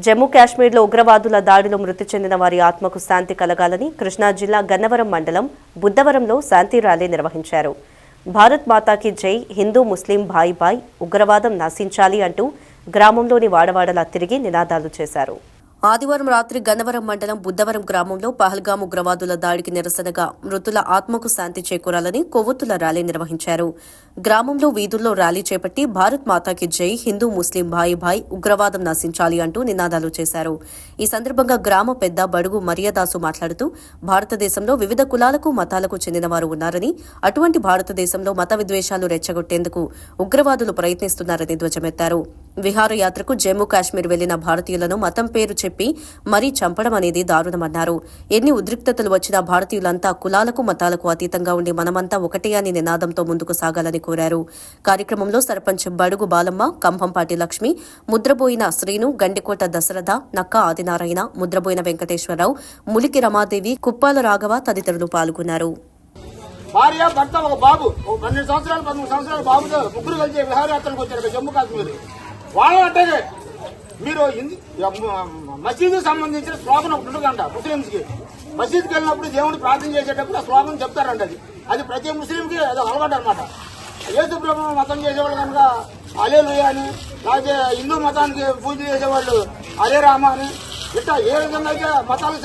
జమ్మూ కాశ్మీర్లో ఉగ్రవాదుల దాడిలో మృతి చెందిన వారి ఆత్మకు శాంతి కలగాలని కృష్ణా జిల్లా గన్నవరం మండలం బుద్ధవరంలో శాంతి ర్యాలీ నిర్వహించారు. భారత్ మాతాకి జై, హిందూ ముస్లిం భాయ్ భాయ్, ఉగ్రవాదం నశించాలి అంటూ గ్రామంలోని వాడవాడలా తిరిగి నినాదాలు చేశారు. ఆదివారం రాత్రి గన్నవరం మండలం బుద్ధవరం గ్రామంలో పహల్గాం ఉగ్రవాదుల దాడికి నిరసనగా మృతుల ఆత్మకు శాంతి చేకూరాలని కొవ్వొత్తుల ర్యాలీ నిర్వహించారు. గ్రామంలో వీధుల్లో ర్యాలీ చేపట్టి భారత్ మాతాకి జై, హిందూ ముస్లిం భాయ్ భాయ్, ఉగ్రవాదం నశించాలి అంటూ నినాదాలు చేశారు. ఈ సందర్భంగా గ్రామ పెద్ద బడుగు మరియదాసు మాట్లాడుతూ భారతదేశంలో వివిధ కులాలకు మతాలకు చెందిన వారు ఉన్నారని, అటువంటి భారతదేశంలో మత విద్వేషాలు రెచ్చగొట్టేందుకు ఉగ్రవాదులు ప్రయత్నిస్తున్నారని ధ్వజమెత్తారు. విహారయాత్రకు జమ్మూ కాశ్మీర్ వెళ్లిన భారతీయులను మతం పేరు చెప్పి మరీ చంపడం అనేది దారుణమన్నారు. ఎన్ని ఉద్రిక్తతలు వచ్చినా భారతీయులంతా కులాలకు మతాలకు అతీతంగా ఉండి మనమంతా ఒకటే అని నినాదంతో ముందుకు సాగాలని కోరారు. కార్యక్రమంలో సర్పంచ్ బడుగు బాలమ్మ, కంభంపాటి లక్ష్మి, ముద్రబోయిన శ్రీను, గండికోట దశరథ, నక్క ఆదినారాయణ, ముద్రబోయిన వెంకటేశ్వరరావు, ములికి రమాదేవి, కుప్పాల రాఘవ తదితరులు పాల్గొన్నారు. భార్య భర్త ఒక బాబు 12 సంవత్సరాలు 13 సంవత్సరాల బాబుతో ముగ్గురు కలిసి విహారయాత్రకు వచ్చారు జమ్మూ కాశ్మీర్. వాళ్ళు అంటే మీరు మసీదుకు సంబంధించిన స్లోగన్ ఒకటి ఉంటుందంట ముస్లింస్ కి. మసీద్కి వెళ్ళినప్పుడు దేవుడిని ప్రార్థన చేసేటప్పుడు ఆ స్లోగన్ చెప్తారంట. అది ప్రతి ముస్లింకి అది అలవాటు అనమాట. యేసు ప్రభు మతం చేసేవాళ్ళు కనుక హల్లెలూయా అని, లేకపోతే హిందూ మతానికి పూజ చేసేవాళ్ళు హరే రామ అని, ఇట్లా ఏ విధంగా అయితే మతాలకు